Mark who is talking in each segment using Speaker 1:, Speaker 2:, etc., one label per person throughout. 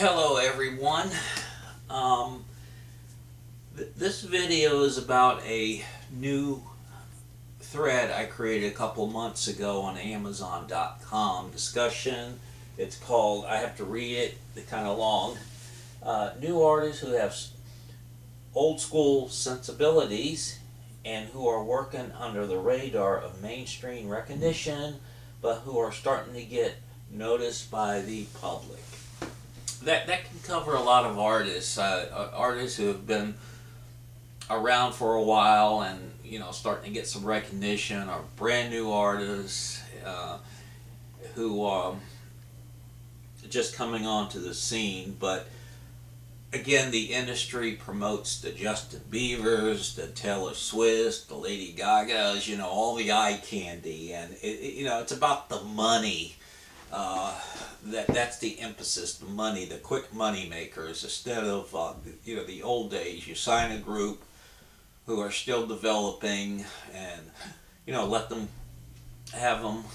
Speaker 1: Hello everyone. This video is about a new thread I created a couple months ago on Amazon.com discussion. It's called, I have to read it, it's kind of long. New artists who have old school sensibilities and who are working under the radar of mainstream recognition, but who are starting to get noticed by the public. That can cover a lot of artists, artists who have been around for a while and starting to get some recognition, or brand new artists who are just coming onto the scene. But again, the industry promotes the Justin Biebers, the Taylor Swifts, the Lady Gagas, all the eye candy, and it's about the money. That's the emphasis, the money, the quick money makers, instead of the old days. You sign a group who are still developing, and let them have them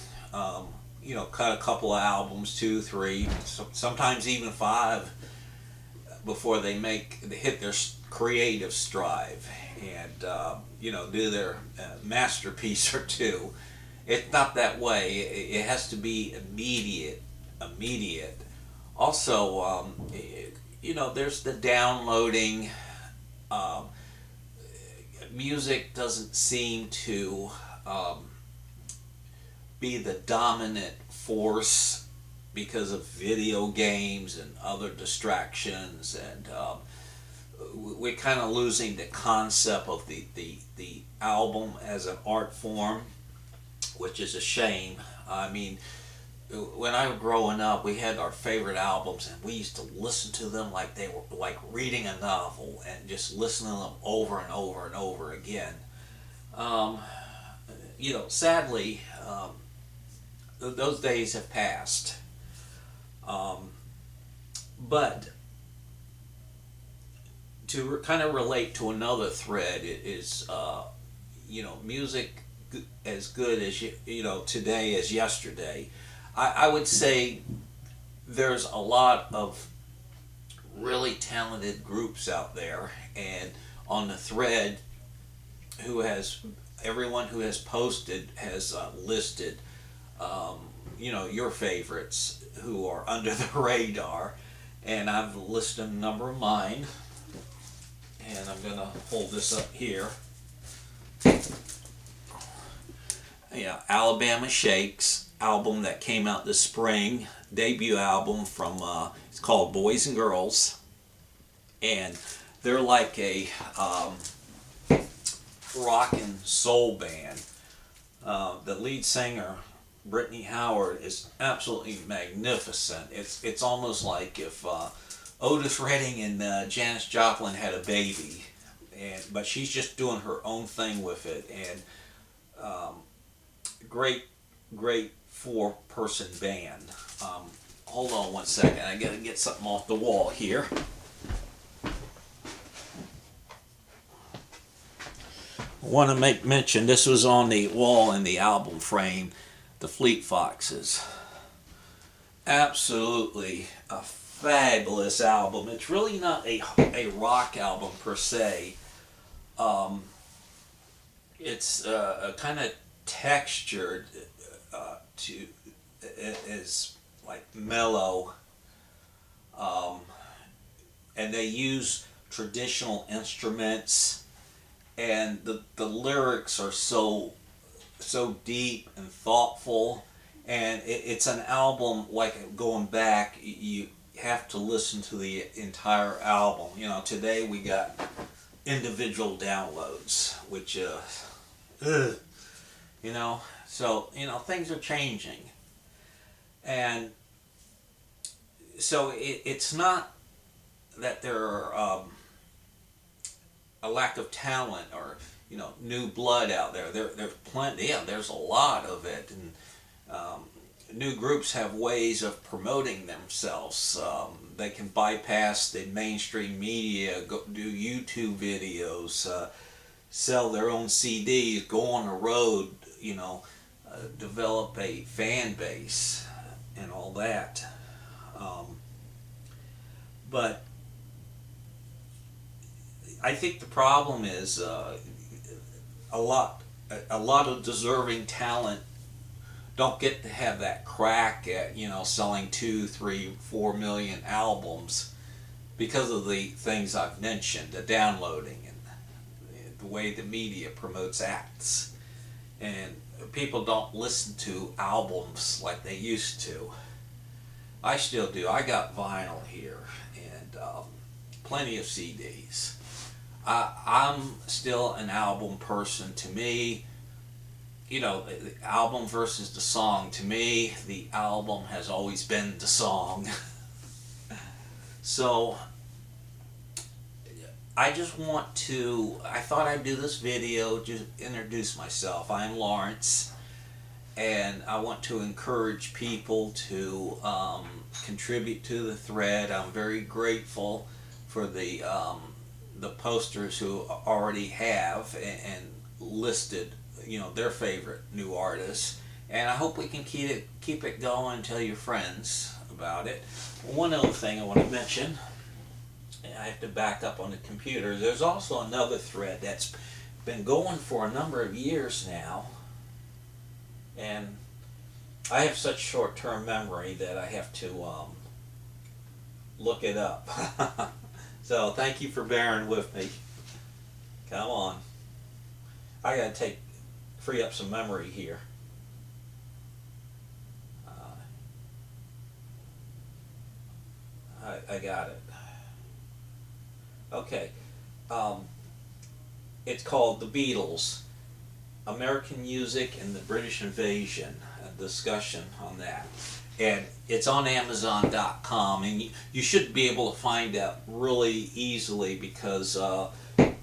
Speaker 1: cut a couple of albums, 2, 3, sometimes even 5, before they hit their creative strive and do their masterpiece or two. It's not that way. It has to be immediate. Also, there's the downloading. Music doesn't seem to be the dominant force because of video games and other distractions, and we're kind of losing the concept of the album as an art form, which is a shame. I mean, when I was growing up, we had our favorite albums, and we used to listen to them like they were like reading a novel, and just listen to them over and over and over again. Sadly, those days have passed. But to kind of relate to another thread, it is music as good as today as yesterday. I would say there's a lot of really talented groups out there, and on the thread, everyone who has posted has listed your favorites who are under the radar, and I've listed a number of mine, and I'm gonna hold this up here. Alabama Shakes album that came out this spring, debut album from it's called Boys and Girls, and they're like a rock and soul band. The lead singer, Brittany Howard, is absolutely magnificent. It's almost like if Otis Redding and Janis Joplin had a baby, but she's just doing her own thing with it, and great 4-person band. Hold on one second, I gotta get something off the wall here. I want to make mention, this was on the wall in the album frame, the Fleet Foxes. Absolutely a fabulous album. It's really not a rock album per se. It's a kind of textured is like mellow, and they use traditional instruments, and the lyrics are so deep and thoughtful, and it's an album like going back, you have to listen to the entire album. Today we got individual downloads, which so things are changing, and so it's not that there are a lack of talent or new blood out there. There's plenty. Yeah, there's a lot of it, and new groups have ways of promoting themselves. They can bypass the mainstream media, do YouTube videos, sell their own CDs, go on the road, develop a fan base and all that. But I think the problem is a lot of deserving talent don't get to have that crack at, you know, selling 2, 3, 4 million albums because of the things I've mentioned, the downloading and the way the media promotes acts. And people don't listen to albums like they used to. I still do. I got vinyl here and plenty of CDs. I'm still an album person. To me, you know, the album versus the song. To me, the album has always been the song. So, I just want to, I thought I'd do this video, just introduce myself. I'm Lawrence, and I want to encourage people to contribute to the thread. I'm very grateful for the posters who already have and listed, you know, their favorite new artists, and I hope we can keep it going. Tell your friends about it. One other thing I want to mention, I have to back up on the computer. There's also another thread that's been going for a number of years now, and I have such short-term memory that I have to look it up. So thank you for bearing with me. Come on. I gotta free up some memory here. I got it. Okay. It's called The Beatles, American Music and the British Invasion, a discussion on that. And it's on Amazon.com, and you should be able to find that really easily because we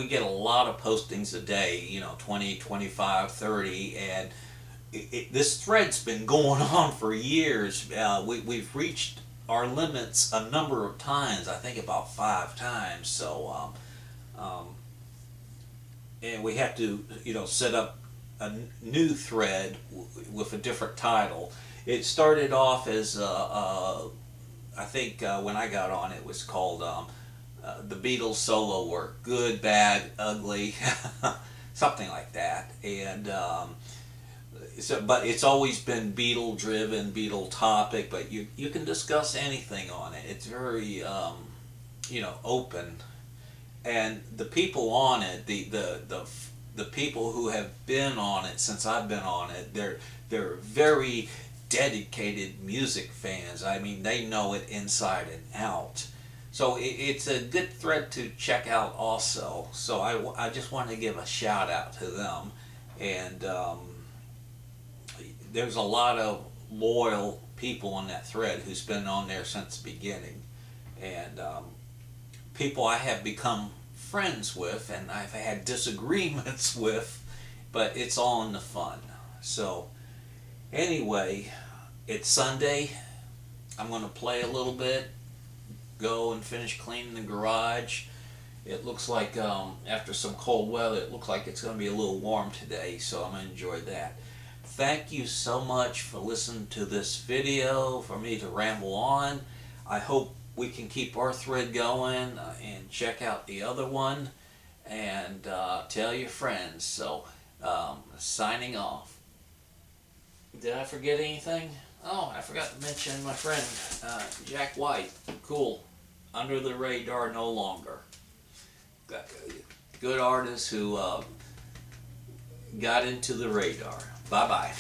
Speaker 1: get a lot of postings a day, you know, 20, 25, 30, and this thread's been going on for years. We've reached our limits a number of times, I think about 5 times, so and we have to, you know, set up a new thread with a different title. It started off as I think when I got on it was called The Beatles Solo Work, Good, Bad, Ugly, something like that. And but it's always been Beatle driven, Beatle topic, but you can discuss anything on it. It's very you know, open, and the people on it, the people who have been on it since I've been on it, they're very dedicated music fans. I mean, they know it inside and out. So it's a good thread to check out also. So I just wanted to give a shout out to them. And there's a lot of loyal people on that thread who's been on there since the beginning. And people I have become friends with and I've had disagreements with, but it's all in the fun. So anyway, it's Sunday. I'm going to play a little bit, go and finish cleaning the garage. It looks like after some cold weather, it looks like it's going to be a little warm today, so I'm going to enjoy that. Thank you so much for listening to this video, for me to ramble on. I hope we can keep our thread going and check out the other one and tell your friends. So, signing off. Did I forget anything? Oh, I forgot to mention my friend, Jack White. Cool. Under the radar no longer. Good artist who got into the radar. Bye-bye.